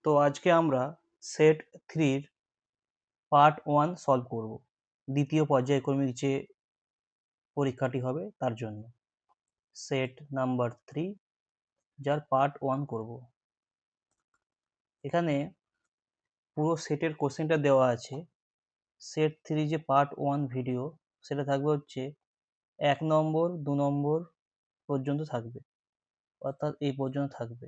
তো আজকে আমরা সেট 3-র পার্ট 1 সলভ করব। দ্বিতীয় পর্যায়ক্রমিক যে পরীক্ষাটি হবে তার জন্য সেট নাম্বার 3 যার পার্ট 1 করব। এখানে পুরো সেটের কোশ্চেনটা দেওয়া আছে। সেট 3 যে পার্ট 1 ভিডিও সেটা থাকবে হচ্ছে 1 নম্বর 2 নম্বর পর্যন্ত থাকবে, অর্থাৎ এই পর্যন্ত থাকবে।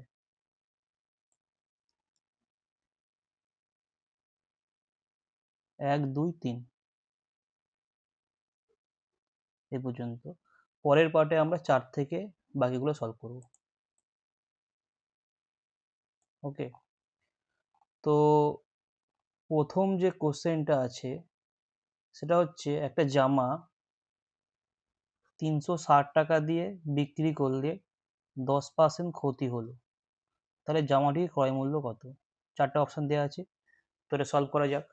এক দুই তিন এই পর্যন্ত। পরের পার্টে আমরা 4 থেকে বাকিগুলো সলভ করব। ওকে, তো প্রথম যে কোশ্চেনটা আছে সেটা হচ্ছে একটা জামা 360 টাকা দিয়ে বিক্রি করলে 10% ক্ষতি হলো, তাহলে জামাটির ক্রয় মূল্য কত? 4টে অপশন দেওয়া আছে, তো এটা সলভ করা যাক।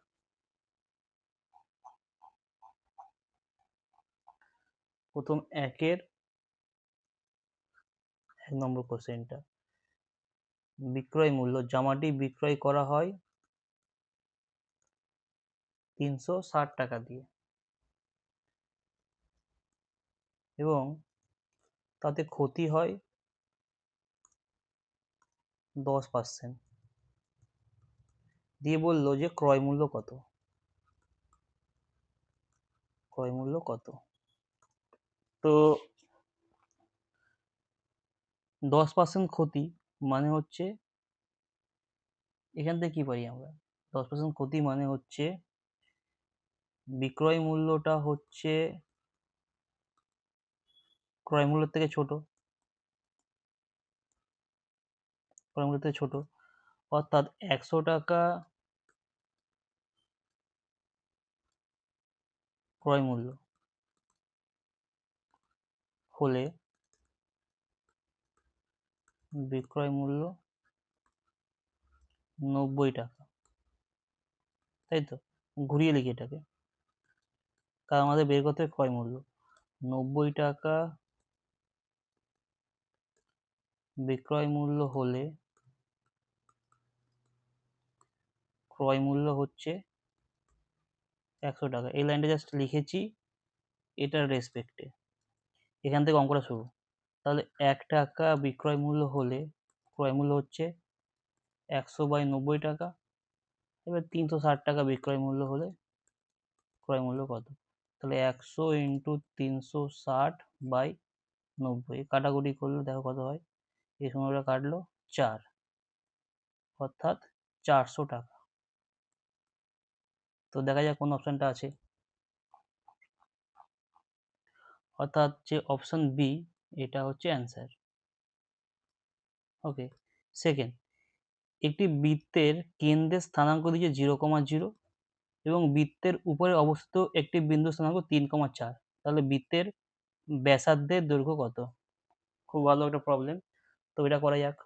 প্রথম এক নম্বর কোশ্চেনটা, বিক্রয় মূল্য, জামাটি বিক্রয় করা হয় 360 টাকা দিয়ে এবং তাতে ক্ষতি হয় 10%, দিয়ে বললো যে ক্রয় মূল্য কত। ক্রয় মূল্য কত? তো 10% ক্ষতি মানে হচ্ছে, এখান থেকে কি পারি আমরা? 10% ক্ষতি মানে হচ্ছে বিক্রয় মূল্যটা হচ্ছে ক্রয় মূল্যের থেকে ছোট, ক্রয় মূল্যের থেকে ছোট, অর্থাৎ 100 টাকা ক্রয় মূল্য হলে বিক্রয় মূল্য 90 টাকা, তাই তো? ঘুরিয়ে লিখি এটাকে, কারণ আমাদের বের করতে হবে ক্রয় মূল্য। 90 টাকা বিক্রয় মূল্য হলে ক্রয় মূল্য হচ্ছে 100 টাকা। এই লাইনটা জাস্ট লিখেছি এটার রেসপেক্টে, এখান থেকে অঙ্কটা শুরু। তাহলে 1 টাকা বিক্রয় মূল্য হলে ক্রয় মূল্য হচ্ছে 100/90 টাকা। এবার 360 টাকা বিক্রয় মূল্য হলে ক্রয় মূল্য কত? তাহলে 100 ইন্টু 360/90, কাটাকুটি করলে দেখো কত হয়। এই সময়টা কাটলো 4, অর্থাৎ 400 টাকা। তো দেখা যাক কোন অপশনটা আছে, অর্থাৎ যে অপশন বি এটা হচ্ছে অ্যান্সার। ওকে, সেকেন্ড, একটি বৃত্তের কেন্দ্রের স্থানাঙ্ক দিয়েছে 0,0 এবং বৃত্তের উপরে অবস্থিত একটি বিন্দু স্থানাঙ্ক 3,4, তাহলে বৃত্তের ব্যাসার্ধের দৈর্ঘ্য কত? খুব ভালো একটা প্রবলেম, তো এটা করা যাক।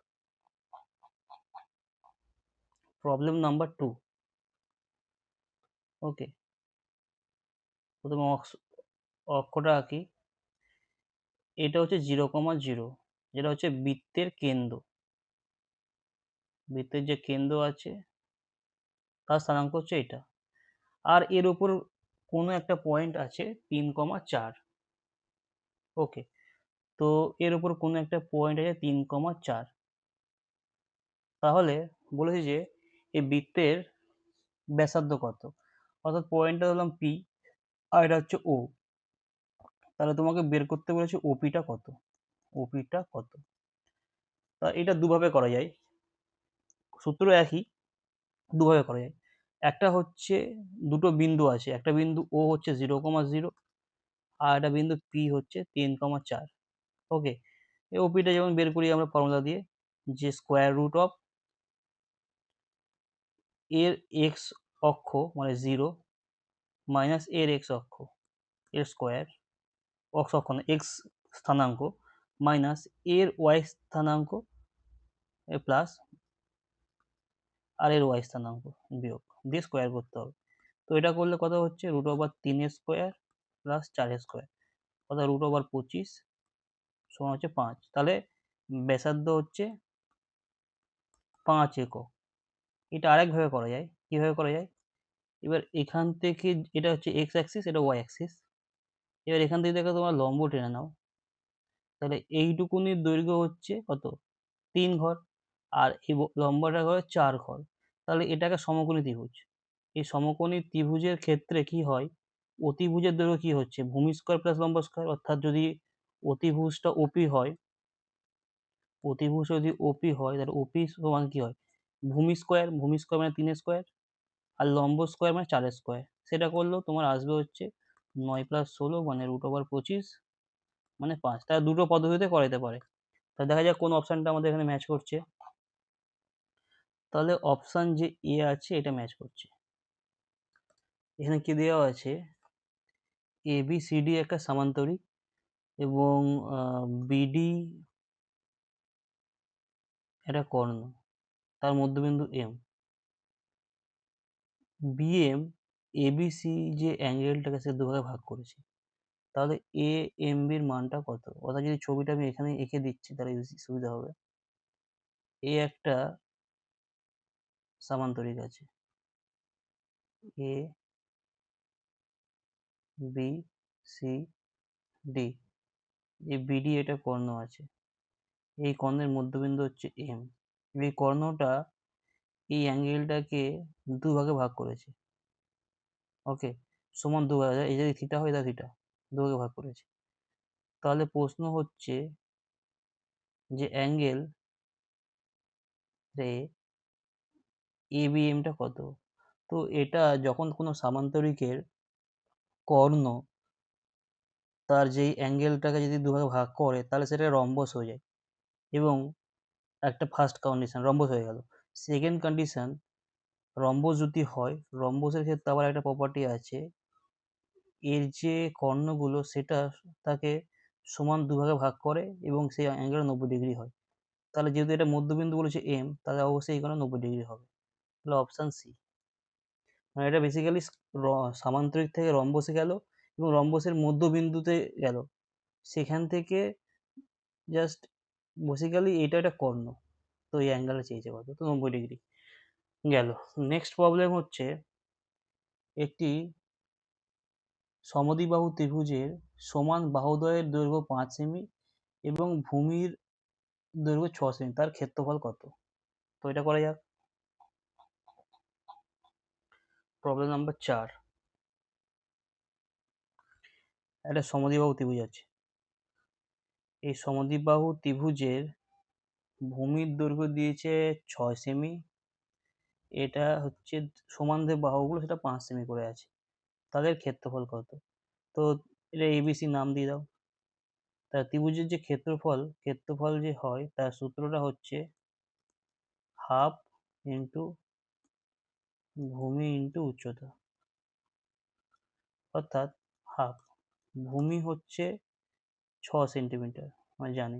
Problem number 2। ওকে, প্রথমে অক্ষটা আঁকি। এটা হচ্ছে 0,0, যেটা হচ্ছে বৃত্তের কেন্দ্র। বৃত্তের যে কেন্দ্র আছে তার স্থানাঙ্ক হচ্ছে এটা, আর এর উপর কোনো একটা পয়েন্ট আছে 3,4। ওকে, তো এর উপর কোনো একটা পয়েন্ট আছে 3,4, তাহলে বলেছি যে এই বৃত্তের ব্যাসার্ধ কত, অর্থাৎ পয়েন্টটা হলাম পি আর এটা হচ্ছে ও। তাহলে তোমাকে বের করতে বলেছে ওপিটা কত। ওপিটা কত? তা এটা দুভাবে করা যায়, সূত্র একই, দুভাবে করা যায়। একটা হচ্ছে দুটো বিন্দু আছে, একটা বিন্দু ও হচ্ছে 0,0 আর একটা বিন্দু পি হচ্ছে 3,4। ওকে, এই ওপিটা যেমন বের করি আমরা ফর্মুলা দিয়ে, যে স্কোয়ার রুট অফ এর এক্স অক্ষ মানে 0 মাইনাস এর এক্স অক্ষ এর স্কোয়ার, অক্ষ অক্ষ না এক্স স্থানাঙ্ক, মাইনাস এর ওয়াই স্থানাঙ্ক প্লাস আর এর ওয়াই স্থানাঙ্ক বিয়োগ, দিয়ে স্কোয়ার করতে হবে। তো এটা করলে কত হচ্ছে, √3² প্লাস 4² অর্থাৎ √25 সমান হচ্ছে 5। তাহলে ব্যাসার্ধ হচ্ছে 5 একক। এটা আরেকভাবে করা যায়। কিভাবে করা যায়? এবার এখান থেকে এটা হচ্ছে এক্স অ্যাক্সিস, এটা ওয়াই অ্যাক্সিস। এবার এখান থেকে দেখো তোমার লম্ব টেনে নাও, তাহলে এইটুকুনির দৈর্ঘ্য হচ্ছে কত? 3 ঘর, আর এই লম্বাটা হয় 4 ঘর। তাহলে এটাকে সমকোণী ত্রিভুজ। এই সমকোণী ত্রিভুজের ক্ষেত্রে কি হয়, অতিভুজের দৈর্ঘ্য কি হচ্ছে, ভূমি স্কয়ার প্লাস লম্ব স্কয়ার। অর্থাৎ যদি অতিভুজটা ওপি হয়, অতিভুজ যদি ওপি হয়, তাহলে ওপি সমান কি হয়, ভূমি স্কয়ার। ভূমি স্কয়ার মানে 3 স্কয়ার, আর লম্ব স্কয়ার মানে 4 স্কয়ার। সেটা করলেও তোমার আসবে হচ্ছে 9 প্লাস 16 মানে √25 মানে 5। তারা দুটো পদ্ধতিতে করাতে পারে। তাহলে দেখা যাক কোন অপশনটা আমাদের এখানে ম্যাচ করছে। তাহলে অপশন যে এ আছে এটা ম্যাচ করছে। এখানে কি দেওয়া আছে, এ বি সি ডি একটা সামান্তরিক, এবং বিডি একটা কর্ণ, তার মধ্যবিন্দু এম। বিএম এবিসি যে অ্যাঙ্গেলটাকে সে দুভাগে ভাগ করেছে, তাহলে এ এম বির মানটা কত? অর্থাৎ যদি ছবিটা আমি এখানে এঁকে দিচ্ছি তাহলে বেশি সুবিধা হবে। এ একটা সামান্তরিক আছে, এ বি সি ডি, এই বিডি এটা কর্ণ আছে, এই কর্ণের মধ্যবিন্দু হচ্ছে এম। এই কর্ণটা এই অ্যাঙ্গেলটাকে দুভাগে ভাগ করেছে, ওকে, সমান দুভাগে। এই যদি থিটা হয় তাহলে থিটা, দুভাগে ভাগ করেছে। তাহলে প্রশ্ন হচ্ছে যে অ্যাঙ্গেল রে এ বি এমটা কত? তো এটা যখন কোনো সামান্তরিকের কর্ণ তার যেই অ্যাঙ্গেলটাকে যদি দুভাগে ভাগ করে তাহলে সেটা রম্বস হয়ে যায়, এবং একটা ফার্স্ট কন্ডিশন রম্বস হয়ে গেল। সেকেন্ড কন্ডিশন, রম্বস যদি হয়, রম্বসের ক্ষেত্রে আবার একটা প্রপার্টি আছে, এর যে কর্ণগুলো সেটা তাকে সমান দুভাগে ভাগ করে এবং সেই অ্যাঙ্গেল 90 ডিগ্রি হয়। তাহলে যেহেতু এটা মধ্যবিন্দু বলেছে এম, তাহলে অবশ্যই এখানে 90 ডিগ্রি হবে। তাহলে অপশান সি। মানে এটা বেসিক্যালি সামান্তরিক থেকে রম্বসে গেল এবং রম্বসের মধ্যবিন্দুতে গেল, সেখান থেকে জাস্ট বেসিক্যালি এটা একটা কর্ণ, তো এই অ্যাঙ্গেলটা চেয়েছে কত, তো 90 ডিগ্রি গেল। নেক্সট প্রবলেম হচ্ছে একটি সমদ্বিবাহু ত্রিভুজের সমান বাহুদ্বয়ের দৈর্ঘ্য 5 সেমি এবং ভূমির দৈর্ঘ্য 6 সেমি, তার ক্ষেত্রফল কত? তো এটা করা যাক। প্রবলেম নাম্বার 4, একটা সমদ্বিবাহু ত্রিভুজ আছে। এই সমদ্বিবাহু ত্রিভুজের ভূমির দৈর্ঘ্য দিয়েছে 6 সেমি, এটা হচ্ছে সমান যে বাহুগুলো সেটা 5 সেমি করে আছে, তাদের ক্ষেত্রফল কত? তো এটা এবিসি নাম দিয়ে দাও। তা ত্রিভুজের যে ক্ষেত্রফল যে হয় তার সূত্রটা হচ্ছে হাফ ইন্টু ভূমি ইন্টু উচ্চতা। অর্থাৎ হাফ, ভূমি হচ্ছে 6 সেন্টিমিটার আমরা জানি,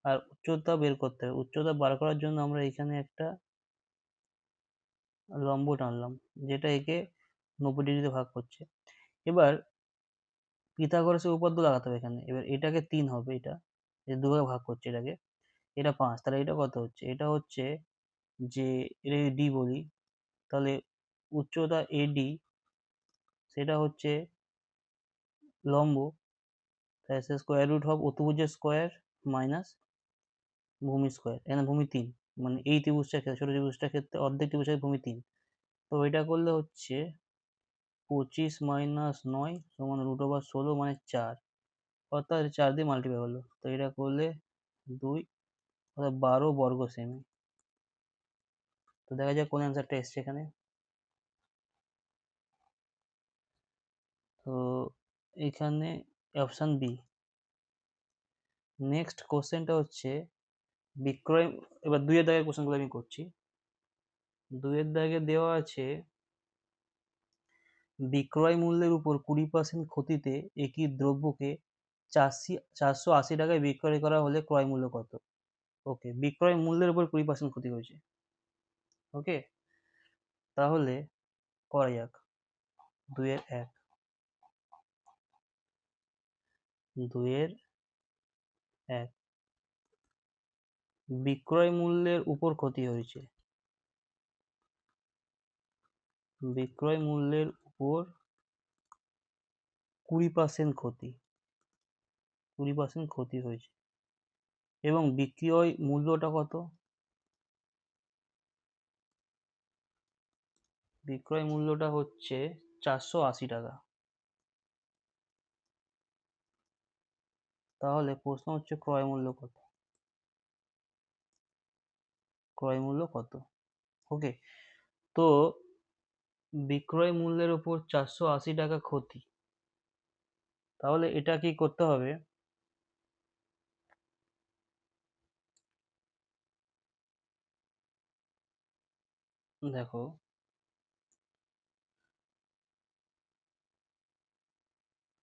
আর উচ্চতা বের করতে হবে। উচ্চতা বার করার জন্য আমরা এখানে একটা লম্ব টানলাম, যেটা একে 90 ডিগ্রিতে ভাগ করছে। এবার পিথাগোরাসের উপপাদ্য লাগাতে হবে এখানে। এবার এটাকে 3 হবে, এটা দুভাগে ভাগ করছে এটাকে, এটা 5, তাহলে এটা কত হচ্ছে, এটা হচ্ছে যে এটা ডি বলি, তাহলে উচ্চতা এডি সেটা হচ্ছে লম্ব, তাই স্কোয়ার রুট হবে অতিভুজের স্কোয়ার মাইনাস ভূমি স্কোয়ার। এখানে ভূমি 3, মানে এই ত্রিভুজটার ক্ষেত্রে, ছোট ত্রিভুজটার ক্ষেত্রে অর্ধেক ত্রিভুজের ভূমি 3। তো এটা করলে হচ্ছে 25 মাইনাস 9 সমান √16 মানে 4, অর্থাৎ 4 দিয়ে মাল্টিপ্লাই হলো, তো এটা করলে 2, অর্থাৎ 12 বর্গ সেমি। তো দেখা যাক কোন অ্যান্সারটা এসছে এখানে। তো এখানে অপশান বি। নেক্সট কোশ্চেনটা হচ্ছে বিক্রয়, এবার 2 এর দাগের কোশ্চেনগুলো আমি করছি। 2 এর দাগে দেওয়া আছে বিক্রয় মূল্যের উপর 20% ক্ষতিতে একই দ্রব্যকে 480 টাকায় বিক্রয় করা হলে ক্রয় মূল্য কত? ওকে, বিক্রয় মূল্যের উপর 20% ক্ষতি হয়েছে, ওকে, তাহলে করা যাক। 2-এর 1, 2-এর 1, বিক্রয় মূল্যের উপর ক্ষতি হয়েছে, বিক্রয় মূল্যের উপর 20% ক্ষতি, 20% ক্ষতি হয়েছে, এবং বিক্রয় মূল্যটা কত? বিক্রয় মূল্যটা হচ্ছে 480 টাকা। তাহলে প্রশ্ন হচ্ছে ক্রয় মূল্য কত? ক্রয় মূল্য কত? ওকে, তো বিক্রয় মূল্যের উপর 480 টাকা ক্ষতি, তাহলে এটা কি করতে হবে? দেখো,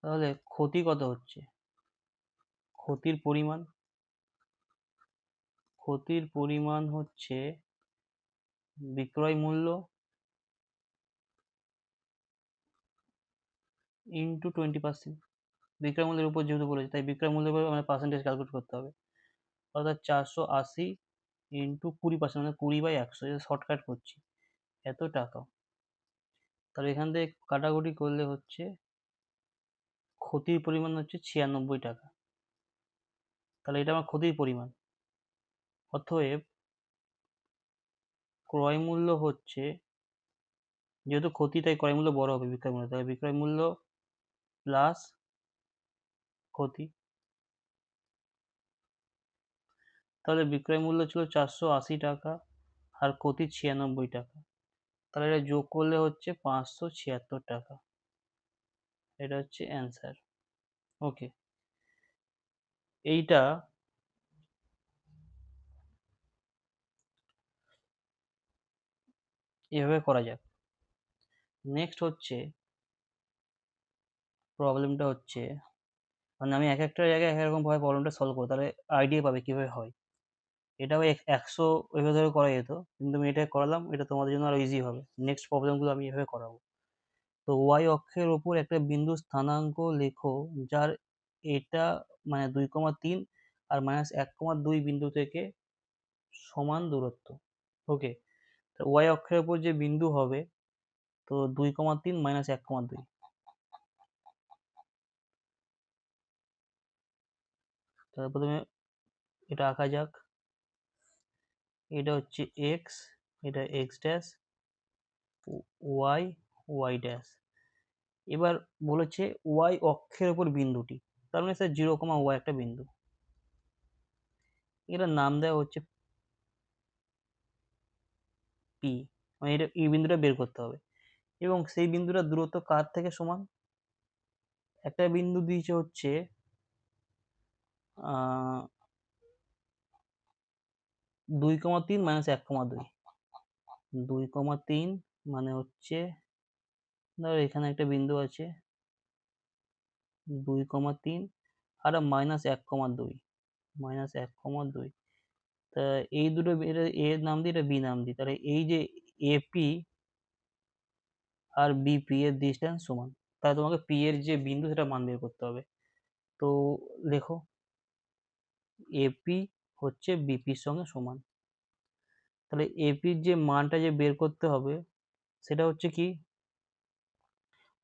তাহলে ক্ষতি কত হচ্ছে? ক্ষতির পরিমাণ, ক্ষতির পরিমাণ হচ্ছে বিক্রয় মূল্য ইন্টু 20%। বিক্রয় মূল্যের উপর যেহেতু বলেছে, তাই বিক্রয় মূল্যের উপর মানে পার্সেন্টেজ ক্যালকুলেট করতে হবে। অর্থাৎ 480 ইন্টু 20%, মানে 20/100, শর্টকাট করছি, এত টাকা। তাহলে এখান থেকে কাটাকুটি করলে হচ্ছে ক্ষতির পরিমাণ হচ্ছে 96 টাকা। তাহলে এটা আমার ক্ষতির পরিমাণ। অতএব ক্রয় মূল্য হচ্ছে, যেহেতু ক্ষতি তাই ক্রয় মূল্য বড় হবে বিক্রয় মূল্য, তাহলে বিক্রয় মূল্য প্লাস ক্ষতি। তাহলে বিক্রয় মূল্য ছিল 480 টাকা আর ক্ষতি 96 টাকা, তাহলে এটা যোগ করলে হচ্ছে 576 টাকা। এটা হচ্ছে অ্যান্সার। ওকে, এইটা এভাবে করা যাক। নেক্সট হচ্ছে প্রবলেমটা হচ্ছে, মানে আমি এক একটা জায়গায় এক এক রকম ভাবে প্রবলেমটা সলভ করবো, তাহলে আইডিয়া পাবে কিভাবে হয়। এটাও 100 এভাবে ধরে করা যেত, কিন্তু আমি এটা করালাম, এটা তোমাদের জন্য আরো ইজি হবে। নেক্সট প্রবলেমগুলো আমি এভাবে করাবো। তো ওয়াই অক্ষের ওপর একটা বিন্দু স্থানাঙ্ক লেখো যার এটা মানে 2,3 আর -1,2 বিন্দু থেকে সমান দূরত্ব। ওকে, তো ওয়াই অক্ষের ওপর যে বিন্দু হবে, তো 2,3 -1,2। তাহলে প্রথমে এটা আঁকা যাক। এটা হচ্ছে এক্স, এটা X dash, Y, Y dash. এবার বলেছে ওয়াই অক্ষের ওপর বিন্দুটি, তার মানে স্যার 0,y একটা বিন্দু, এটার নাম দেওয়া হচ্ছে পি, মানে এটা এই বিন্দুটা বের করতে হবে। এবং সেই বিন্দুটার দূরত্ব কার থেকে সমান? একটা বিন্দু দিয়েছে হচ্ছে 2,3 -1,2। 2,3 মানে হচ্ছে, ধরো এখানে একটা বিন্দু আছে 2,3 আর -1,2, -1,2। তা এই দুটো, এটা এ নাম দিই, এটা বি নাম দিই, তাহলে এই যে এপি আর বিপি এর ডিস্টেন্স সমান। তাহলে তোমাকে পি এর যে বিন্দু সেটা মান বের করতে হবে। তো লেখো এপি হচ্ছে বিপির সঙ্গে সমান। তাহলে এপির যে মানটা যে বের করতে হবে সেটা হচ্ছে কি,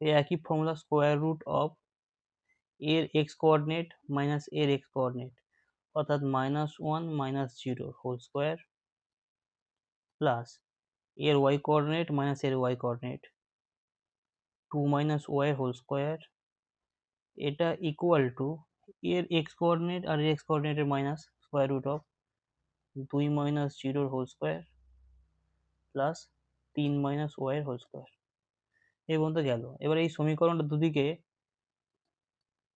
এই একই ফর্মুলা, স্কোয়ার রুট অফ এর এক্স কোঅর্ডিনেট মাইনাস এর এক্স কোঅর্ডিনেট, অর্থাৎ -1 -0 হোল স্কোয়ার প্লাস এর ওয়াই কোঅর্ডিনেট মাইনাস এর y coordinate 2 y whole square, এটা ইকুয়াল টু এর এক্স কোঅর্ডিনেট আর এর এক্স কোঅর্ডিনেটের minus square root of 2 -0 whole square plus 3 y whole square. এই পর্যন্ত গেল। এবার এই সমীকরণটা দুদিকে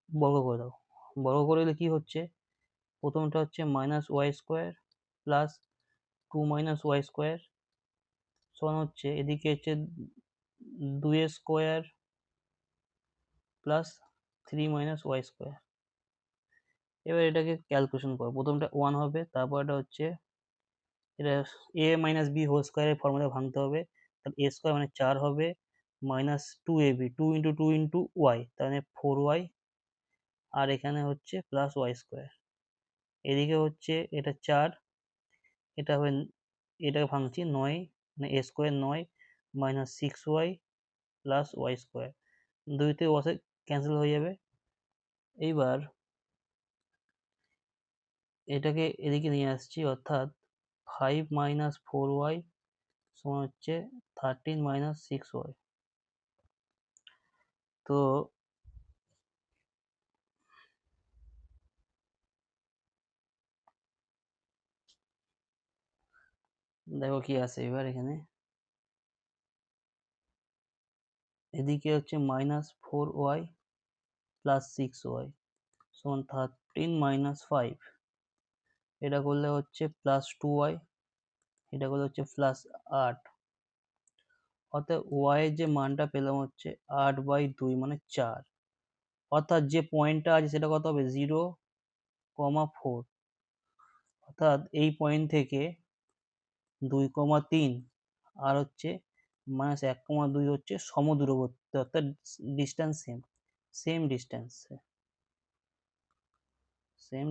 বর্গ করে দাও। বর্গ করে দিলে কি হচ্ছে, প্রথমটা হচ্ছে -y square plus 2 y square সমান হচ্ছে, এদিকে হচ্ছে 2 স্কোয়ার প্লাস 3 y স্কোয়ার। এবার এটাকে ক্যালকুলেশন করো, প্রথমটা 1 হবে, তারপর এটা হচ্ছে, এটা এ মাইনাস বি হোল স্কোয়ারের ফর্মুলা ভাঙতে হবে, তাহলে এ স্কোয়ার মানে 4 হবে, -2ab, 2 ইন্টু 2 ইন্টু ওয়াই, তার মানে 4y, আর এখানে হচ্ছে প্লাস ওয়াই স্কোয়ার। এদিকে হচ্ছে এটা 4, এটা হবে, এটাকে ভাঙছি 9, মানে a square 9 minus 6y plus y square, 2 থেকে বসে ক্যান্সেল হয়ে যাবে। এইবার এটাকে এদিকে নিয়ে আসছি, অর্থাৎ 5 মাইনাস 4y সমান হচ্ছে 13 মাইনাস 6y। তো দেখো কি আছে এবার এখানে, এদিকে হচ্ছে মাইনাস 4y প্লাস 6y সমান 13 মাইনাস 5, এটা করলে হচ্ছে প্লাস 2y, এটা করলে হচ্ছে প্লাস 8, অর্থাৎ y এর যে মানটা পেলাম হচ্ছে 8/2 মানে 4, অর্থাৎ যে পয়েন্টটা আছে সেটা কত হবে 0,4, অর্থাৎ এই পয়েন্ট থেকে 2,3 আর হচ্ছে মাইনাস 1,2 হচ্ছে সমদূরবর্তী, অর্থাৎ ডিস্টেন্স সেম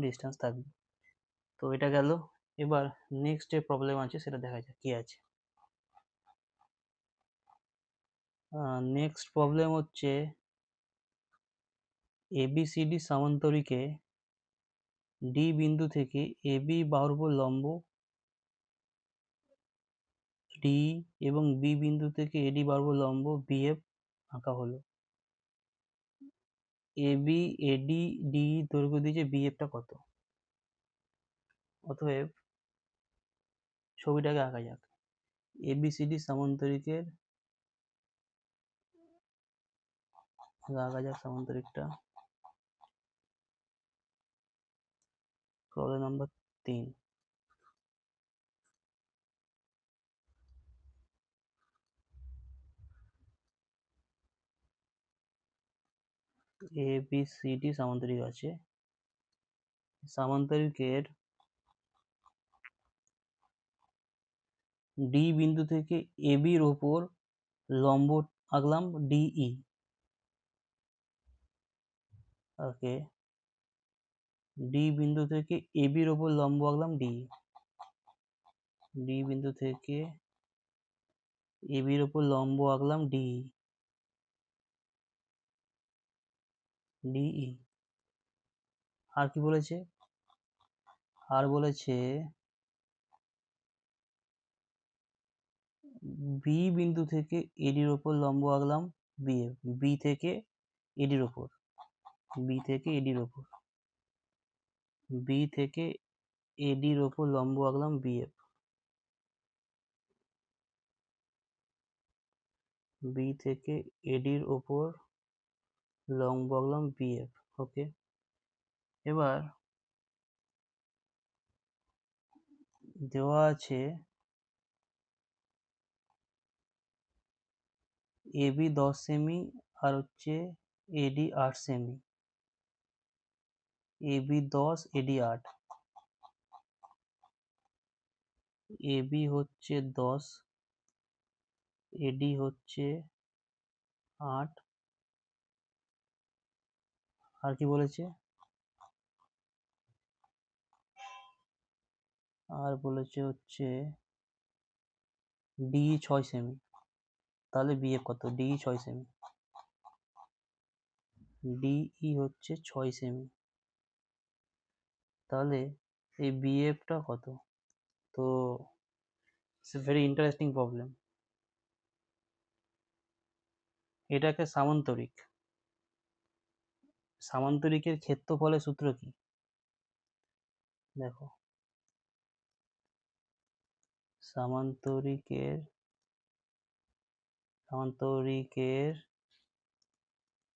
ডিস্টেন্স থাকবে। তো এটা গেল। এবার নেক্সট যে প্রবলেম আছে সেটা দেখা যাক কি আছে। নেক্সট প্রবলেম হচ্ছে ABCD সামান্তরিকে ডি বিন্দু থেকে AB বাহুর উপর লম্ব ডি এবং বি বিন্দু থেকে AD বাহুর উপর লম্ব BF আঁকা হলো। AB AD ডি দৈর্ঘ্য দিয়েছে, BF টা কত? অতএব ছবিটাকে আঁকা যাক। ABCD সামান্তরিকের আঁকা যাক সামান্তরিকটা। Problem number 3। ABCD সামান্তরিক আছে, সামান্তরিকের ডি বিন্দু থেকে AB এর ওপর লম্ব আঁকলাম DE। ওকে, ডি বিন্দু থেকে AB এর ওপর লম্ব আঁকলাম DE, ডি বিন্দু থেকে AB এর ওপর লম্ব আঁকলাম DE, DE। আর কি বলেছে? আর বলেছে বি বিন্দু থেকে AD এর ওপর লম্ব আঁকলাম BF, বি থেকে AD এর ওপর, বি থেকে AD এর ওপর, বি থেকে AD এর ওপর লম্ব আঁকলাম BF, বি থেকে AD এর ওপর লম্ব আঁকলাম BF। ওকে, এবার দেওয়া আছে AB 10 সেমি আর হচ্ছে AD 8 semi, AB 10 AD 8, AB হচ্ছে 10, AD হচ্ছে 8, আর কি বলেছে? আর বলেছে হচ্ছে ডি 6 সেমি, তাহলে BF কত? ডি 6 সেমি, ডিই হচ্ছে 6 সেমি, তাহলে এই BF টা কত? তো it's a very interesting problem. এটাকে সামান্তরিক, সামান্তরিকের ক্ষেত্রফলের সূত্র কি? দেখো, সামান্তরিকের সামান্তরিকের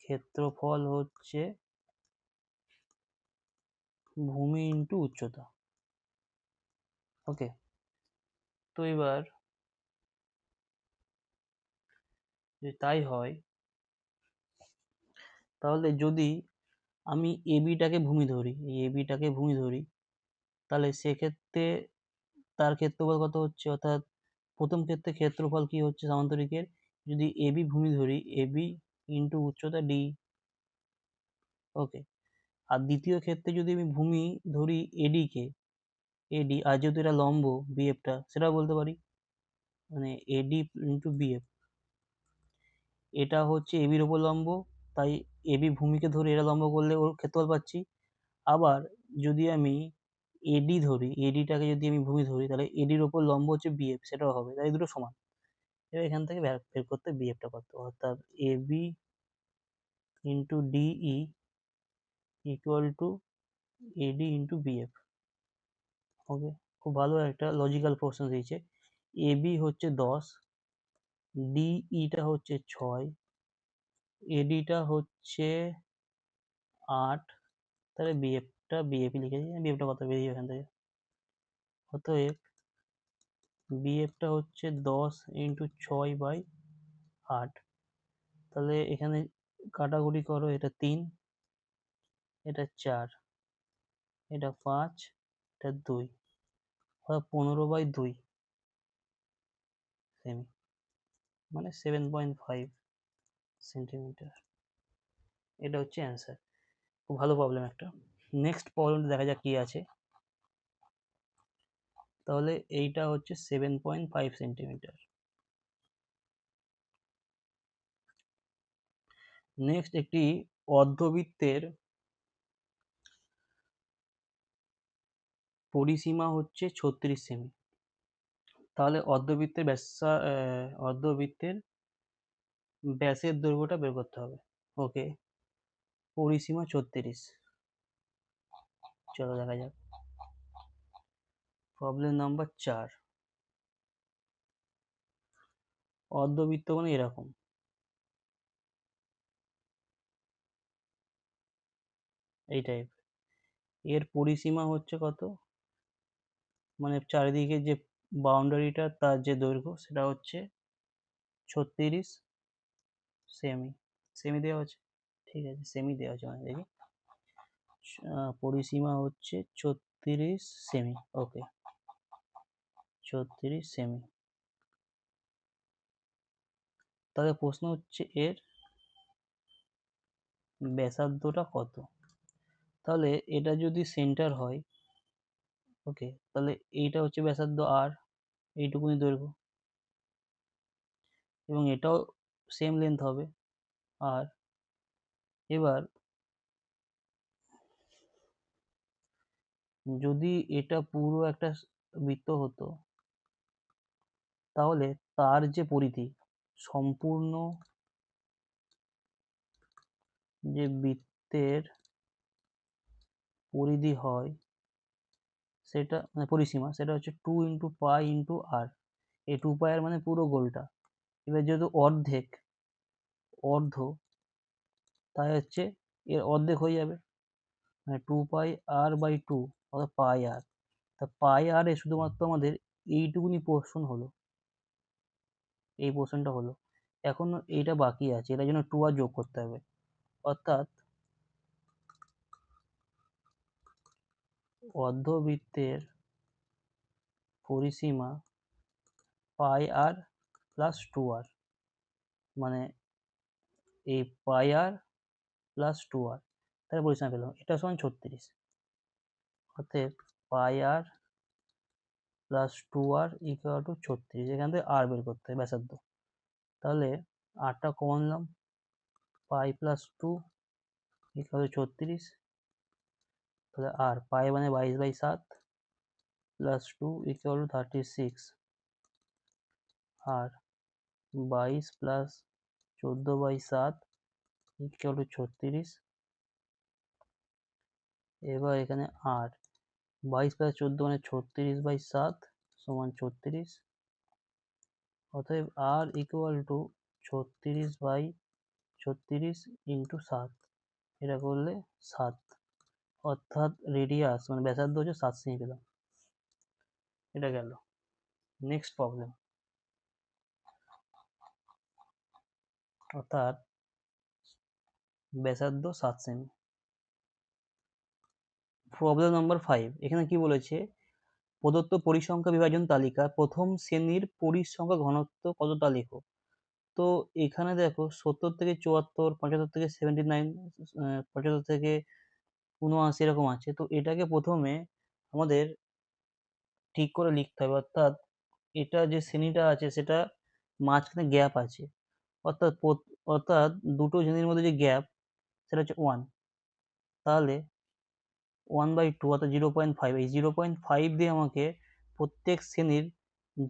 ক্ষেত্রফল হচ্ছে ভূমি ইন্টু উচ্চতা। ওকে, তো এবার যদি তাই হয়, তাহলে যদি আমি ABটাকে ভূমি ধরি, এই ABটাকে ভূমি ধরি, তাহলে সেক্ষেত্রে তার ক্ষেত্রফল কত হচ্ছে? অর্থাৎ প্রথম ক্ষেত্রে ক্ষেত্রফল কি হচ্ছে সামান্তরিকের, যদি AB ভূমি ধরি, AB ইন্টু উচ্চতা D। ওকে, আর দ্বিতীয় ক্ষেত্রে যদি আমি ভূমি ধরি AD কে, AD, আর যেহেতু এটা লম্ব BF টা, সেটাও বলতে পারি, মানে AD ইন্টু BF। এটা হচ্ছে এবির ওপর লম্ব, তাই এবি ভূমিকে ধরে এটা লম্ব করলে ওর ক্ষেত্রফল পাচ্ছি। আবার যদি আমি এডি ধরি, এডিটাকে যদি আমি ভূমি ধরি, তাহলে এডির ওপর লম্ব হচ্ছে বিএফ, সেটাও হবে, তাই দুটো সমান। এবার এখান থেকে বের করতে বিএফটা কত, অর্থাৎ AB into DE equal to AD into BF. Okay, খুব ভালো একটা লজিক্যাল প্রশ্ন দিয়েছে। এবি হচ্ছে 10, ডিইটা হচ্ছে 6, এডিটা হচ্ছে 8, তাহলে বিএফই লিখেছি। বিএফটা কত বেরিয়ে এখান থেকে, অতএব বিএফটা হচ্ছে 10 ইন্টু 6/8। তাহলে এখানে কাটাকুটি করো, এটা 3, এটা 4, এটা 5, এটা 2, অর্থাৎ 15/2 সেমি, মানে 7.5 সেন্টিমিটার। এটা হচ্ছে অ্যান্সার। খুব ভালো প্রবলেম একটা। নেক্সট প্রবলেমটা দেখা যাক কি আছে। তাহলে এইটা হচ্ছে 7.5 সেন্টিমিটার। নেক্সট একটি অর্ধবৃত্তের পরিসীমা হচ্ছে 36 সেমি। তাহলে অর্ধবৃত্তের ব্যাসের দৈর্ঘ্যটা বের করতে হবে। ওকে, পরিসীমা 36। চলো দেখা যাক। Problem number 4। অর্ধবৃত্ত মানে এরকম, এই টাইপ। এর পরিসীমা হচ্ছে কত, মানে চারিদিকে যে বাউন্ডারিটা, তার যে দৈর্ঘ্য, সেটা হচ্ছে 36 সেমি। সেমি দেওয়া আছে, ঠিক আছে, সেমি দেওয়া আছে, মানে দেখি পরিসীমা হচ্ছে 36 সেমি। ওকে, 36 সেমি। তাহলে প্রশ্ন হচ্ছে এর ব্যাসার্ধটা কত। তাহলে এটা যদি সেন্টার হয়, ওকে, তাহলে এইটা হচ্ছে ব্যাসার্ধ আর, এইটুকুনি দৈর্ঘ্য, এবং এটাও সেম লেন্থ হবে আর। এবার যদি এটা পুরো একটা বৃত্ত হতো, তাহলে তার যে পরিধি, সম্পূর্ণ যে বৃত্তের পরিধি হয়, সেটা মানে পরিসীমা, সেটা হচ্ছে 2 ইন্টু পাই ইন্টু আর। এই 2 পাই আর মানে পুরো গোলটা। এবার যেহেতু অর্ধ, তাই হচ্ছে এর অর্ধেক হয়ে যাবে, মানে 2 পাই আর/2, অর্থাৎ পাই আর। তা পাই আর এ শুধুমাত্র আমাদের এইটুকুনি পোর্শন হলো, এই পোর্শনটা হলো। এখন এইটা বাকি আছে, এটার জন্য 2 আর যোগ করতে হবে, অর্থাৎ অর্ধবৃত্তের পরিসীমা পাই আর প্লাস 2 আর, মানে এই পাই আর প্লাস 2 আর, তাহলে পরিসীমা পেলাম, এটা সমান 36। অতএব পাই আর প্লাস 2 আর ইকুয়াল টু 36। এখান থেকে আর বের করতে হবে, ব্যাসার্ধ। তাহলে আরটা কমন নিলাম, পাই প্লাস 2 ইকুয়াল টু 36। তাহলে আর পাই মানে 22/7 প্লাস 2 ইকুয়াল টু 36, আর 22 প্লাস 14/7 ইকুয়াল টু 36। এবার এখানে আর 22 প্লাস 14 মানে 36/7 সমান 36। অতএব আর ইকুয়াল টু 36/36 ইন্টু 7, এটা করলে 7, অর্থাৎ রেডিয়াস মানে ব্যাসার্ধ হচ্ছে 7 সেমি পেলাম। এটা গেল। নেক্সট প্রবলেম, অর্থাৎ ব্যাসার্ধ 7 সেমি। Problem number 5। এখানে কি বলেছে, প্রদত্ত পরিসংখ্যা বিভাজন তালিকা প্রথম শ্রেণীর পরিসংখ্যা ঘনত্ব কতটা লেখো। তো এখানে দেখো 70 থেকে 74, 75 থেকে 79, 75 থেকে 79 এরকম আছে। তো এটাকে প্রথমে আমাদের ঠিক করে লিখতে হবে, অর্থাৎ এটা যে শ্রেণীটা আছে সেটা মাঝখানে গ্যাপ আছে, অর্থাৎ অর্থাৎ দুটো শ্রেণীর মধ্যে যে গ্যাপ সেটা হচ্ছে 1, তাহলে 1/2 অর্থাৎ 0.5, এই 0.5 দিয়ে আমাকে প্রত্যেক শ্রেণীর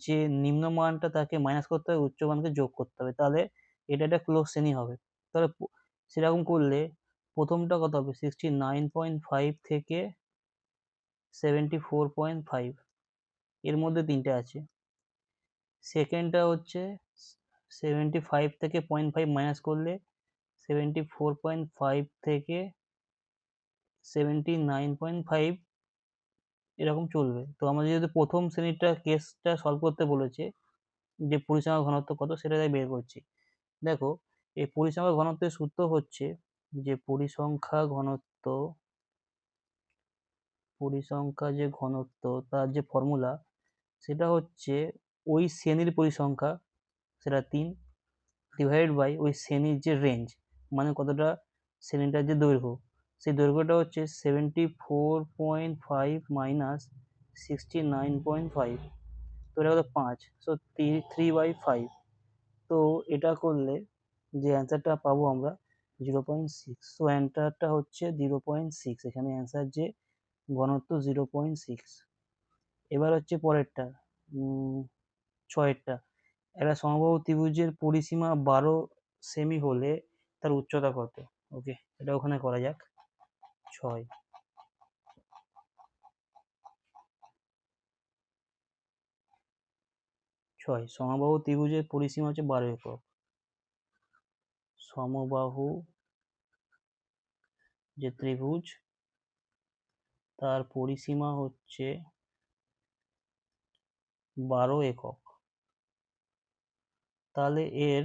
যে নিম্নমানটা তাকে মাইনাস করতে হবে, উচ্চ মানকে যোগ করতে হবে, তাহলে এটা একটা ক্লোজ শ্রেণী হবে। তাহলে সেরকম করলে প্রথমটা কত হবে, 69.5 থেকে 74.5, এর মধ্যে তিনটে আছে। সেকেন্ডটা হচ্ছে 75 থেকে 0.5 মাইনাস করলে 74.5 থেকে 79.5, এরকম চলবে। তো আমাদের যেহেতু প্রথম শ্রেণীটা কেসটা সলভ করতে বলেছে, যে পরিসংখ্যান ঘনত্ব কত সেটা তাই বের করছি। দেখো, এই পরিসংখ্যান ঘনত্বের সূত্র হচ্ছে যে পরিসংখ্যা যে ঘনত্ব তার যে ফর্মুলা সেটা হচ্ছে ওই শ্রেণীর পরিসংখ্যা, সেটা 3, ডিভাইড বাই ওই শ্রেণীর যে রেঞ্জ, মানে কতটা শ্রেণীটার যে দৈর্ঘ্য, সেই দৈর্ঘ্যটা হচ্ছে 74.5 মাইনাস 69.5, তো এটা হলো 5, সো 3/5। তো এটা করলে যে অ্যান্সারটা পাবো আমরা 0.6, সো অ্যান্সারটা হচ্ছে 0.6, এখানে অ্যান্সার যে ঘনত্ব 0.6। এবার হচ্ছে পরেরটা, 6এরটা, একটা সমবাহু ত্রিভুজের পরিসীমা 12 সেমি হলে তার উচ্চতা কত? ওকে, এটা ওখানে করা যাক। 6 সমবাহু ত্রিভুজের পরিসীমা হচ্ছে 12 একক। সমবাহু যে ত্রিভুজ তার পরিসীমা হচ্ছে 12 একক, তাহলে এর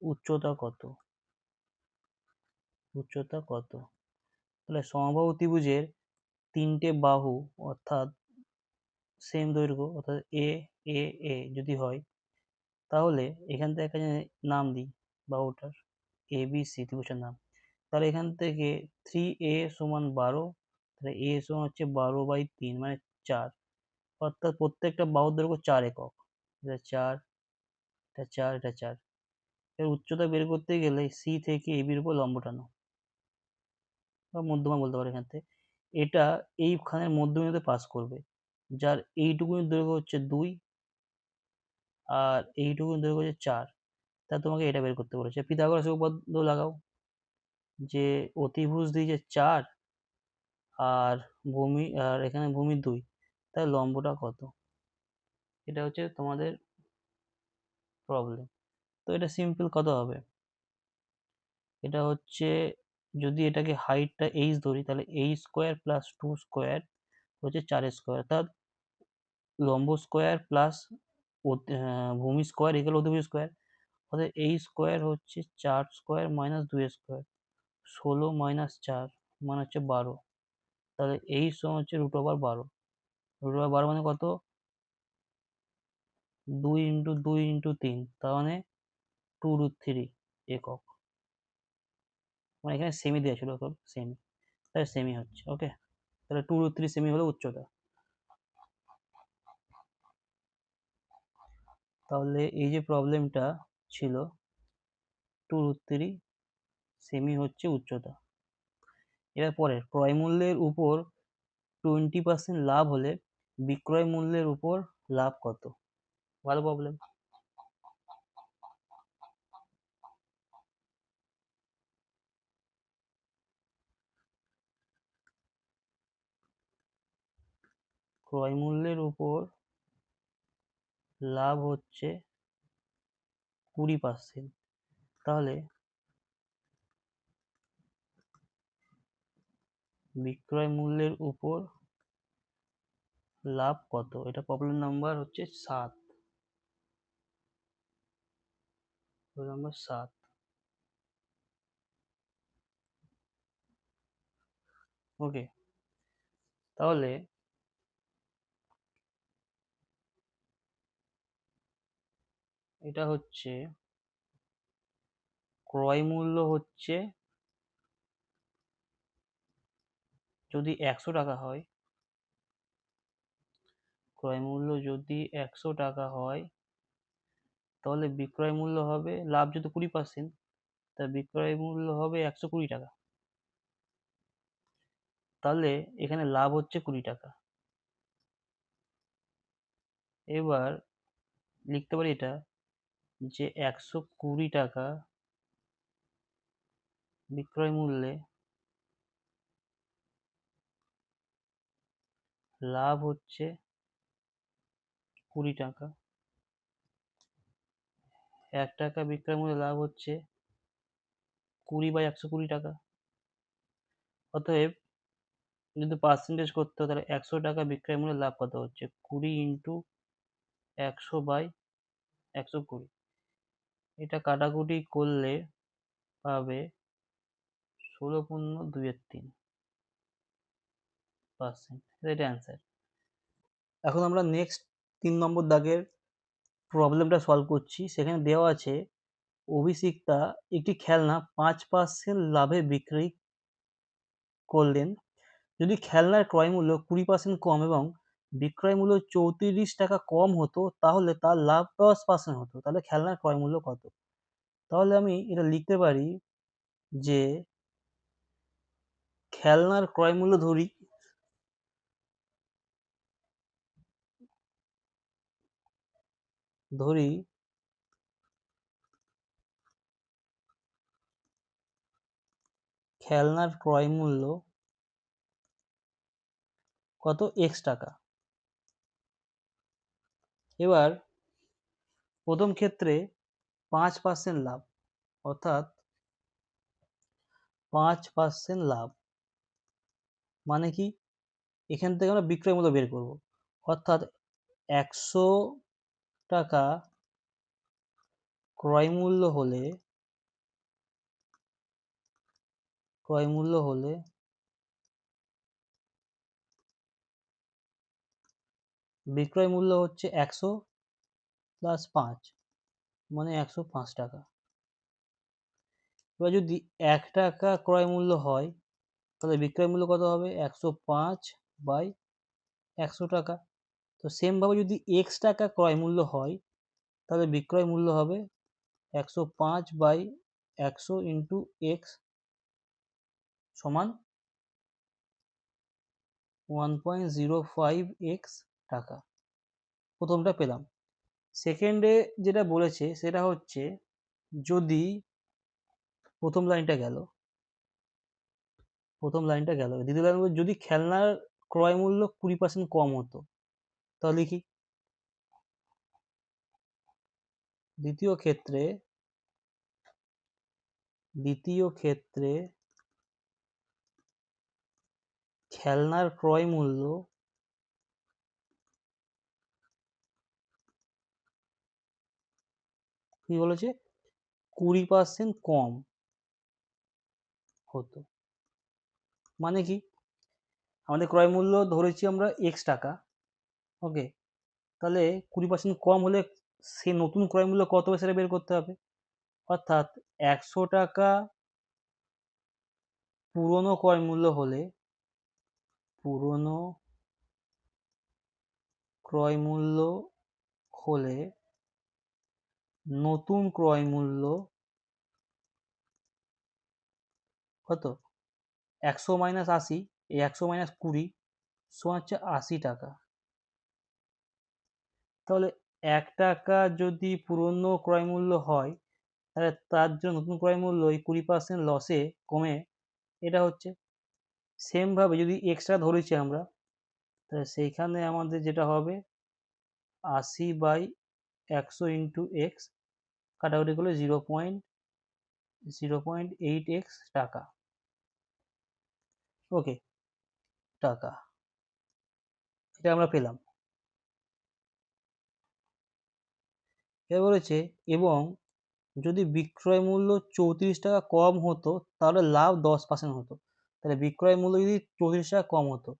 উচ্চতা কত? তাহলে সমবাহু ত্রিভুজের তিনটে বাহু অর্থাৎ সেম দৈর্ঘ্য, অর্থাৎ এ এ এ যদি হয়, তাহলে এখান থেকে একটা নাম দিই বাহুটার, এ বি সি ত্রিভুজের নাম। তাহলে এখান থেকে 3a সমান 12, তাহলে a সমান হচ্ছে 12/3 মানে 4, অর্থাৎ প্রত্যেকটা বাহুর দৈর্ঘ্য 4 একক। এটা 4, এটা 4, এটা 4। এর উচ্চতা বের করতে গেলে সি থেকে এবির উপর লম্ব টানো, বা মধ্যমা বলতে পারো এখান থেকে। এটা এইখানের মধ্যবিন্দুতে পাস করবে, যার এইটুকুনি দৈর্ঘ্য হচ্ছে 2 আর এইটুকুনি দৈর্ঘ্য হচ্ছে 4। তা তোমাকে এটা বের করতে বলেছে। পিথাগোরাসের উপপাদ্য লাগাও, যে অতিভুজ দিয়েছে 4 আর এখানে ভূমি 2, তাহলে লম্বটা কত? এটা হচ্ছে তোমাদের প্রবলেম। তো এটা সিম্পল কত হবে, এটা হচ্ছে যদি এটাকে হাইটটা এইচ ধরি, তাহলে এইচ স্কোয়ার প্লাস 2 স্কোয়ার হচ্ছে 4 স্কোয়ার, অর্থাৎ লম্ব স্কোয়ার প্লাস ভূমি স্কোয়ার ইকুয়াল অতিভুজ স্কোয়ার, অর্থাৎ এইচ স্কোয়ার হচ্ছে 4 স্কোয়ার মাইনাস 2 স্কোয়ার, 16 মাইনাস 4 মানে হচ্ছে 12। তাহলে এইচ সমান হচ্ছে √12, √12 মানে কত, 2 × 2 × 3, তার মানে 2√3 একক। মানে এখানে সেমি দেওয়া ছিল, সেমি, তাহলে সেমি হচ্ছে। ওকে, তাহলে 2√3 সেমি হলো উচ্চতা। তাহলে এই যে প্রবলেমটা ছিল, 2√3 সেমি হচ্ছে উচ্চতা। এর পরে ক্রয় মূল্যের উপর 20% লাভ হলে বিক্রয় মূল্যের উপর লাভ কত? ভালো প্রবলেম। ক্রয় মূল্যের উপর লাভ হচ্ছে 20%, তাহলে বিক্রয় মূল্যের উপর লাভ কত? এটা প্রবলেম নাম্বার হচ্ছে 7, প্রবলেম নাম্বার 7। ওকে, তাহলে এটা হচ্ছে ক্রয় মূল্য হচ্ছে, যদি 100 টাকা হয়, ক্রয় মূল্য যদি 100 টাকা হয়, তাহলে বিক্রয় মূল্য হবে, লাভ যেহেতু 20%, তা বিক্রয় মূল্য হবে 120 টাকা। তাহলে এখানে লাভ হচ্ছে 20 টাকা। এবার লিখতে পারি এটা, যে 120 টাকা বিক্রয় মূল্যে লাভ হচ্ছে 20 টাকা। 1 টাকা বিক্রয় মূল্যে লাভ হচ্ছে 20/120 টাকা। অতএব যদি পার্সেন্টেজ করতে হয়, তাহলে 100 টাকা বিক্রয় মূল্যে লাভ কত হচ্ছে, 20 ইন্টু 100/120। এটা কাটাকুটি করলে পাবে 16.23%। এটা অ্যান্সার। এখন আমরা নেক্সট 3 নম্বর দাগের প্রবলেমটা সলভ করছি। সেখানে দেওয়া আছে অভিষিক্তা একটি খেলনা 5% লাভে বিক্রি করলেন। যদি খেলনার ক্রয় মূল্য 20% কম এবং বিক্রয় মূল্য 34 টাকা কম হতো, তাহলে তার লাভ 10% হতো। তাহলে খেলনার ক্রয় মূল্য কত? তাহলে আমি এটা লিখতে পারি যে খেলনার ক্রয় মূল্য ধরি খেলনার ক্রয় মূল্য কত, এক্স টাকা। এবার প্রথম ক্ষেত্রে 5% লাভ, অর্থাৎ 5% লাভ মানে কি, এখান থেকে আমরা বিক্রয় মূল্য বের করব। অর্থাৎ 100 টাকা ক্রয় মূল্য হলে বিক্রয় মূল্য হচ্ছে 100 প্লাস 5 মানে 105 টাকা। এবার যদি 1 টাকা ক্রয় মূল্য হয়, তাহলে বিক্রয় মূল্য কত হবে, 105/100 টাকা। তো সেম ভাবে যদি এক্স টাকা ক্রয় মূল্য হয়, তাহলে বিক্রয় মূল্য হবে 105/100 ইন্টু এক্স সমান 1.05x টাকা। প্রথমটা পেলাম। সেকেন্ডে যেটা বলেছে সেটা হচ্ছে, যদি প্রথম লাইনটা গেল, দ্বিতীয় লাইন যদি খেলনার ক্রয় মূল্য 20% কম হতো, তাহলে কি দ্বিতীয় ক্ষেত্রে খেলনার ক্রয় মূল্য কি বলেছে, 20% কম হতো। মানে কি, আমাদের ক্রয় মূল্য ধরেছি আমরা এক্স টাকা, ওকে, তাহলে 20% কম হলে সে নতুন ক্রয় মূল্য কত হবে সেটা বের করতে হবে। অর্থাৎ 100 টাকা পুরনো ক্রয় মূল্য হলে নতুন ক্রয় মূল্য কত, 100 মাইনাস 80, এই 100 মাইনাস 20 সমান হচ্ছে 80 টাকা। তাহলে 1 টাকা যদি পুরনো ক্রয় মূল্য হয়, তাহলে তার জন্য নতুন ক্রয় মূল্য এই 20% লসে কমে এটা হচ্ছে। সেম ভাবে যদি এক্সট্রা ধরেছি আমরা, তাহলে সেইখানে আমাদের যেটা হবে 80/100 ইন্টু এক্স, কাটাকুটি করলে 0.8x টাকা। ওকে, টাকা এটা আমরা পেলাম। এবার বলেছে এবং যদি বিক্রয় মূল্য 34 টাকা কম হতো, তাহলে লাভ 10% হতো। তাহলে বিক্রয় মূল্য যদি 34 টাকা কম হতো,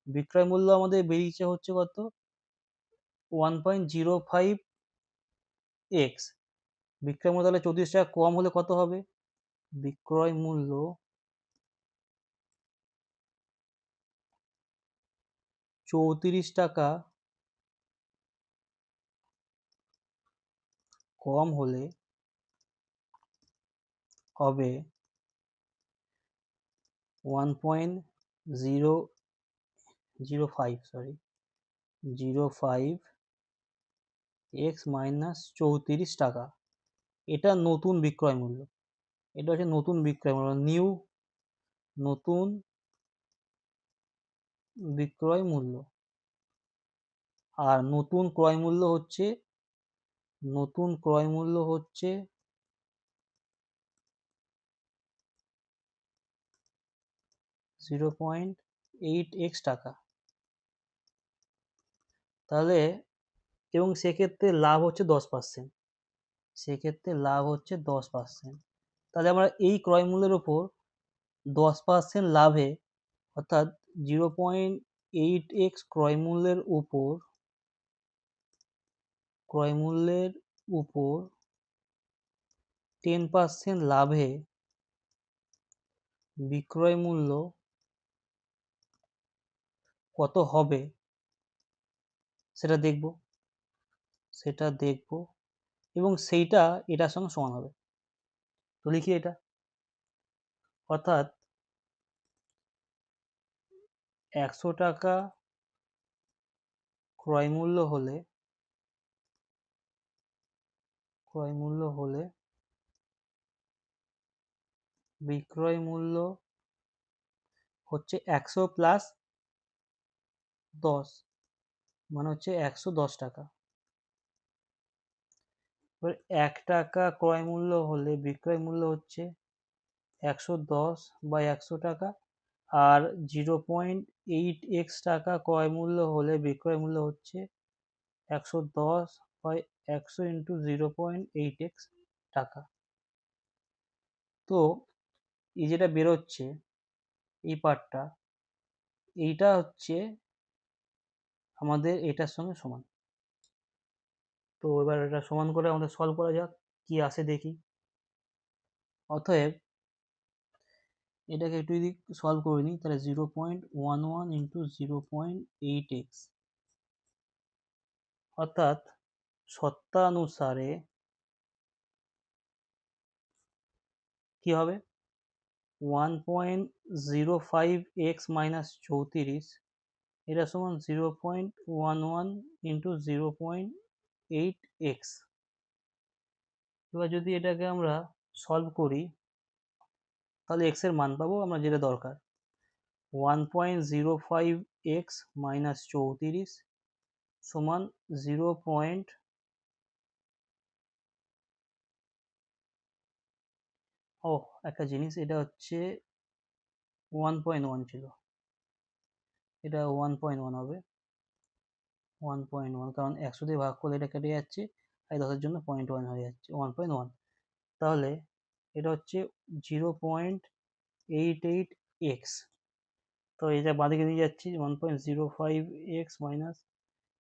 বিক্রয় মূল্য আমাদের বেরিয়েছে হচ্ছে কত, 1.05x। বিক্রয় মূল্য তাহলে 34 টাকা কম হলে কত হবে, বিক্রয় মূল্য 34 টাকা কম হলে হবে 1.05 x মাইনাস 34 টাকা। এটা নতুন বিক্রয় মূল্য, এটা হচ্ছে নতুন বিক্রয় মূল্য, নতুন বিক্রয় মূল্য। আর নতুন ক্রয় মূল্য হচ্ছে 0.8x টাকা। তাহলে এবং সেক্ষেত্রে লাভ হচ্ছে 10%, তাহলে আমরা এই ক্রয় মূল্যের উপর 10% লাভে, অর্থাৎ 0.8x ক্রয় মূল্যের উপর 10% লাভে বিক্রয় মূল্য কত হবে সেটা দেখব এবং সেইটা এটার সঙ্গে সমান হবে। তো লিখি এটা, অর্থাৎ 100 টাকা ক্রয় মূল্য হলে বিক্রয় মূল্য হচ্ছে 100 প্লাস 10, মানে হচ্ছে 110 টাকা। এবার 1 টাকা ক্রয় মূল্য হলে বিক্রয় মূল্য হচ্ছে 110 বাই 100 টাকা, আর 0.8x টাকা ক্রয় মূল্য হলে বিক্রয় মূল্য হচ্ছে 110 বাই 100 ইন্টু 0.8x টাকা। তো এই যেটা বেরোচ্ছে এই পার্টটা, এইটা হচ্ছে আমাদের এটার সঙ্গে সমান। তো এবার এটা সমান করে আমাদের সলভ করা যাক, কি আসে দেখি। অতএব এটাকে একটু যদি সলভ করে নিই, তাহলে 0.11 ইন্টু 0.8x, অর্থাৎ সত্যানুসারে কি হবে 1.05x মাইনাস 34, এটা সমান 0.11 ইন্টু 0.8x। এবার যদি এটাকে আমরা সলভ করি তাহলে x এর মান পাবো আমরা, যেটা দরকার। 1.05x মাইনাস 34 সমান 0. একটা জিনিস, এটা হচ্ছে 1.1 ছিল, এটা 1.1 হবে, 1.1, কারণ 100 দিয়ে ভাগ করলে এটা কেটে যাচ্ছে, আর 10-এর জন্য 0.1 হয়ে যাচ্ছে 1.1। তাহলে এটা হচ্ছে 0.88x। তো এটা বাঁদিকে নিয়ে যাচ্ছি, 1.05x মাইনাস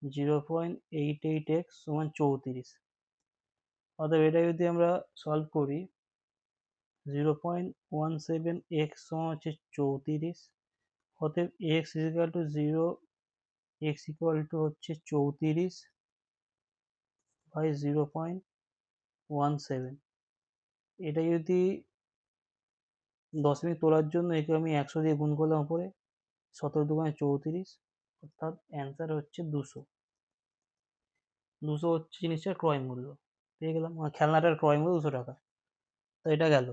0.88x সমান 34। অতএব এটা যদি আমরা সলভ করি, 0.17x সমান হচ্ছে 34। অতএব x equal to 0, x equal to হচ্ছে 34 বাই 0.17। এটা যদি দশমিক তোলার জন্য একে আমি 100 দিয়ে গুণ করলাম উপরে, 17 দুগুণে 34, অর্থাৎ অ্যান্সার হচ্ছে 200। 200 হচ্ছে জিনিসটার ক্রয় মূল্য, পেয়ে গেলাম, খেলনাটার ক্রয় মূল্য 200 টাকা। তো এটা গেল।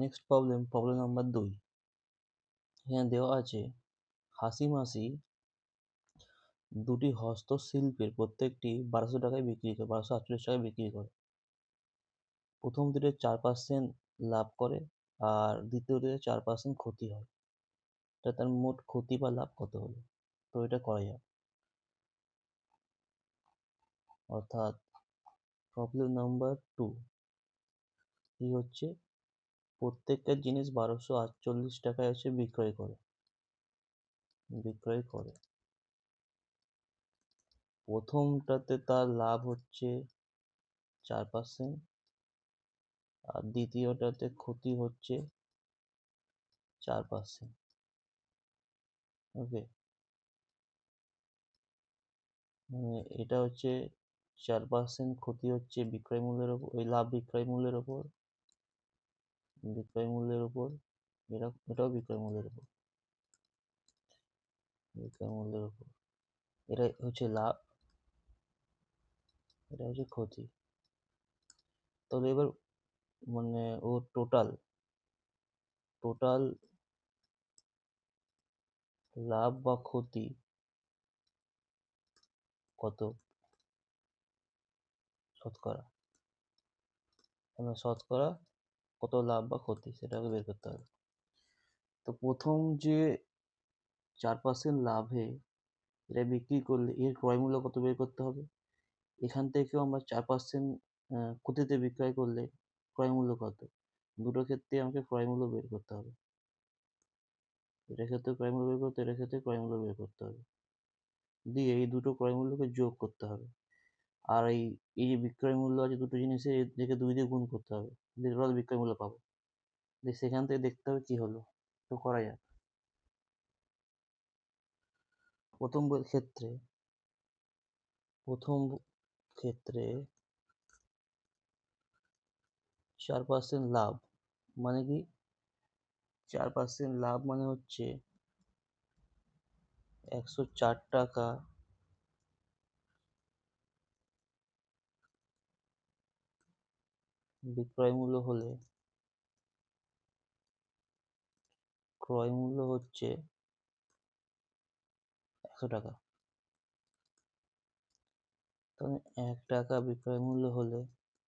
Next problem number 2। এখানে দেওয়া আছে হাসি মাসি দুটি হস্তশিল্পের প্রত্যেকটি 1200 টাকায় বিক্রি করে, 1248 টাকায় বিক্রি করে। প্রথম দুটো 4% লাভ করে আর দ্বিতীয় দুটো 4% ক্ষতি হয়। তার মোট ক্ষতি বা লাভ কত হলো? তো এটা করা যাক। অর্থাৎ প্রবলেম নাম্বার 2 কি হচ্ছে, প্রত্যেকটা জিনিস 1248 টাকায় এসে বিক্রয় করে। প্রথমটাতে তার লাভ হচ্ছে 4%, আর দ্বিতীয়টাতে ক্ষতি হচ্ছে 4%। ওকে, এটা হচ্ছে 4% ক্ষতি হচ্ছে বিক্রয় মূল্যের ওপর, ওই লাভ বিক্রয় মূল্যের ওপর, এটাও বিক্রয় মূল্যের ওপর, এটা হচ্ছে লাভ, এটা হচ্ছে ক্ষতি। তাহলে এবার মানে ও টোটাল লাভ বা ক্ষতি কত শতকরা, শতকরা কত লাভ বা ক্ষতি সেটাকে বের করতে হবে। তো প্রথম যে 4% লাভে এটা বিক্রি করলে এর ক্রয় মূল্য কত বের করতে হবে। এখান থেকেও আমরা 4% ক্ষতিতে বিক্রয় করলে ক্রয় মূল্য কত, দুটো ক্ষেত্রে আমাকে ক্রয় মূল্য বের করতে হবে। এটার ক্ষেত্রে ক্রয় মূল্য বের করতে, এটার ক্ষেত্রে ক্রয় মূল্য বের করতে হবে, দিয়ে এই দুটো ক্রয় মূল্যকে যোগ করতে হবে। আর এই যে বিক্রয় মূল্য আছে দুটো জিনিসের, এদেরকে 2 দিয়ে গুণ করতে হবে, টোটাল বিক্রয় মূল্য পাবো। দিয়ে সেখান থেকে দেখতে হবে কি হলো। তো করা যাক। প্রথম ক্ষেত্রে 4% লাভ মানে কি, 4% লাভ মানে হচ্ছে 104 টাকা বিক্রয় মূল্য হলে ক্রয় মূল্য হচ্ছে 100 টাকা। তাহলে 1 টাকা বিক্রয় মূল্য হলে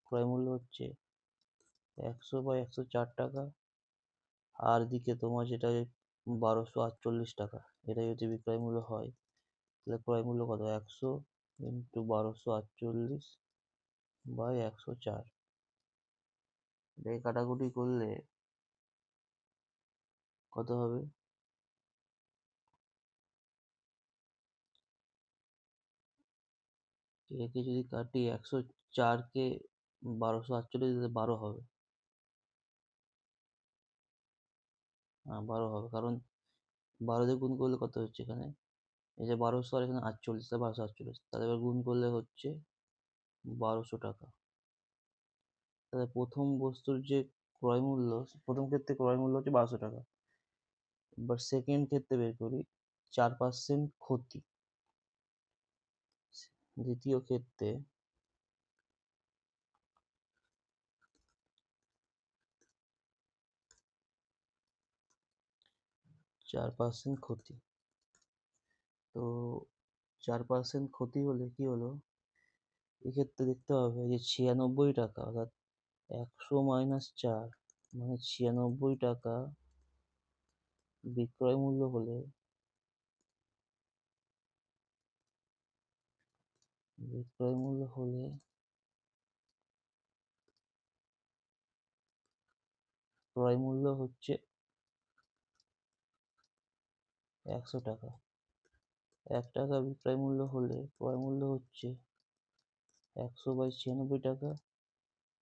ক্রয় মূল্য হচ্ছে 100/104 টাকা। আর দিকে তোমার যেটা 1248 টাকা, এটা যদি বিক্রয় মূল্য হয় তাহলে ক্রয় মূল্য কত, 100 ইন্টু 1248/104। এটাকে কাটাকুটি করলে কত হবে, একে যদি কাটি 104কে 1248 দিলে 12 হবে। 12 হবে, কারণ 12 দিয়ে গুণ করলে কত হচ্ছে এখানে, এই যে 1200 আর এখানে 48, 1248, তাহলে এবার গুণ করলে হচ্ছে 1200 টাকা। তাহলে প্রথম বস্তুর যে ক্রয় মূল্য, প্রথম ক্ষেত্রে ক্রয় মূল্য হচ্ছে 1200 টাকা। এবার সেকেন্ড ক্ষেত্রে বের করি 4% ক্ষতি। দ্বিতীয় ক্ষেত্রে 4% ক্ষতি। তো 4% ক্ষতি হলে কি হলো, এক্ষেত্রে দেখতে হবে যে 96 টাকা, অর্থাৎ 100 মাইনাস 4 মানে 96 টাকা বিক্রয় মূল্য হলে ক্রয় মূল্য হচ্ছে 100 টাকা। 1 টাকা বিক্রয় মূল্য হলে ক্রয় মূল্য হচ্ছে 100/96 টাকা।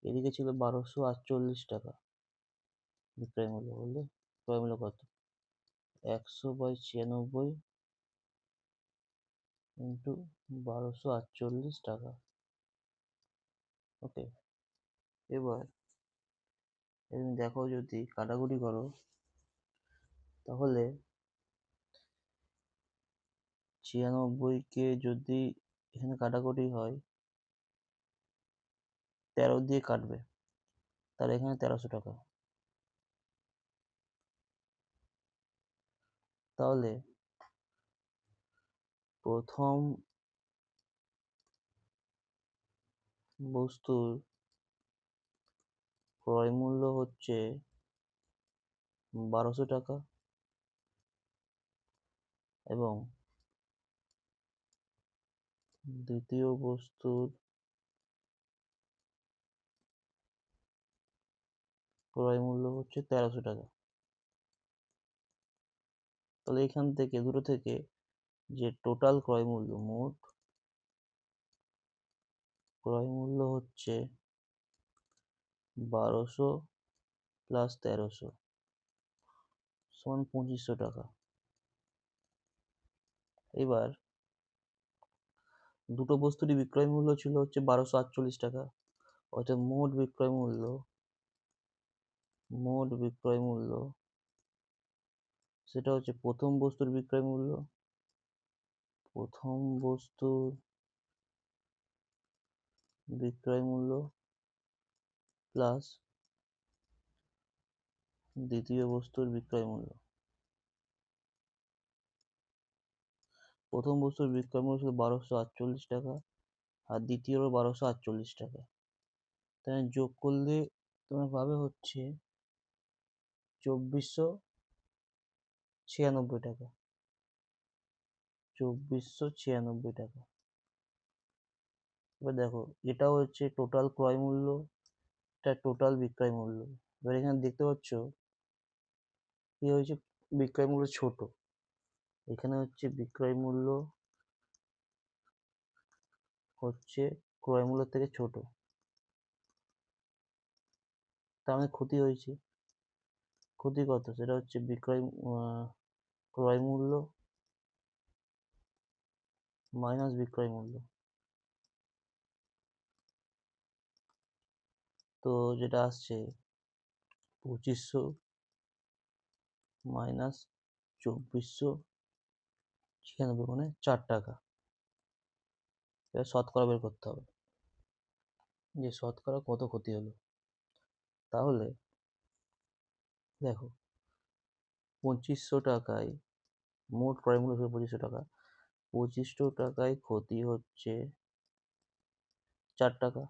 এদিকে ছিল 1248 টাকা বিক্রয় মূল্য হলে ক্রয় মূল্য কত, 100/96 ইন্টু 1248 টাকা। ওকে, এবার তুমি দেখো যদি কাটাকুটি করো তাহলে 96কে যদি এখানে কাটাকুটি হয় 13 দিয়ে কাটবে, তাহলে এখানে 1300 টাকা। তাহলে প্রথম বস্তুর ক্রয় মূল্য হচ্ছে 1200 টাকা এবং দ্বিতীয় বস্তুর ক্রয় মূল্য হচ্ছে 1300 টাকা। তাহলে এখান থেকে দুটো থেকে যে টোটাল ক্রয় মূল্য, মোট ক্রয় মূল্য হচ্ছে 1200 প্লাস 1300 সমান 2500 টাকা। এবার দুটো বস্তুরই বিক্রয় মূল্য ছিল হচ্ছে 1248 টাকা। অর্থাৎ মোট বিক্রয় মূল্য সেটা হচ্ছে প্রথম বস্তুর বিক্রয় মূল্য প্লাস দ্বিতীয় বস্তুর বিক্রয় মূল্য। প্রথম বস্তুর বিক্রয় মূল্য ছিল 1248 টাকা আর দ্বিতীয়রও 1248 টাকা। তাই যোগ করলে তোমার পাবে হচ্ছে 2496 টাকা। 2496 টাকা। এবার দেখো, এটা হচ্ছে টোটাল ক্রয় মূল্য, এটা টোটাল বিক্রয় মূল্য। এবার এখানে দেখতে পাচ্ছ কি হয়েছে, বিক্রয় মূল্য ছোট। এখানে হচ্ছে বিক্রয় মূল্য হচ্ছে ক্রয় মূল্যের থেকে ছোট, তার মানে ক্ষতি হয়েছে। ক্ষতি কত, সেটা হচ্ছে ক্রয় মূল্য মাইনাস বিক্রয় মূল্য। তো যেটা আসছে 2500 মাইনাস 2496 মানে 4 টাকা। এবার শতকরা বের করতে হবে যে শতকরা কত ক্ষতি হলো। তাহলে দেখো, 2500 টাকায় মোট ক্রয় মূল্য ছিল 2500 টাকা, 2500 টাকায় ক্ষতি হচ্ছে 4 টাকা।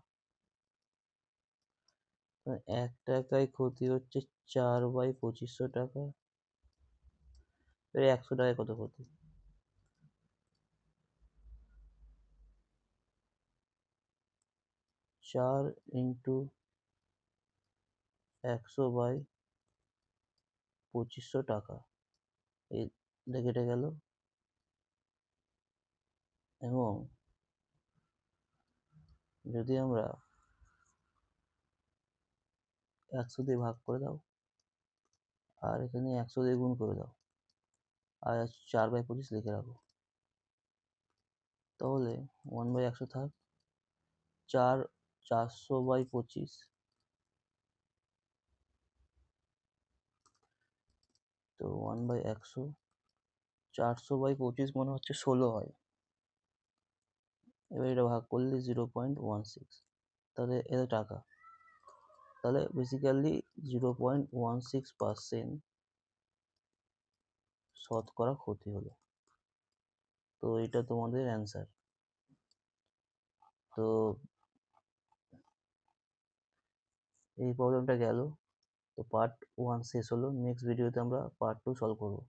1 টাকায় ক্ষতি হচ্ছে 4/2500 টাকা। 100 টাকায় কত ক্ষতি? 4 ইন্টু 100/2500 টাকা, এই কেটে গেল। এবং যদি আমরা 100 দিয়ে ভাগ করে দাও আর এখানে 100 দিয়ে গুণ করে দাও আর 4/25 লিখে রাখো, তাহলে 1/100 থাক, 400/25, তো 1/100, 400/25 মনে হচ্ছে 16 হয়। এবার এটা ভাগ করলে 0.16, তাহলে এটা টাকা। তাহলে বেসিক্যালি 0.16% শতকরা ক্ষতি হলো। তো এটা তোমাদের অ্যান্সার। তো এই প্রবলেমটা গেল। তো পার্ট 1 শেষ হলো। নেক্সট ভিডিওতে আমরা পার্ট 2 সলভ করবো।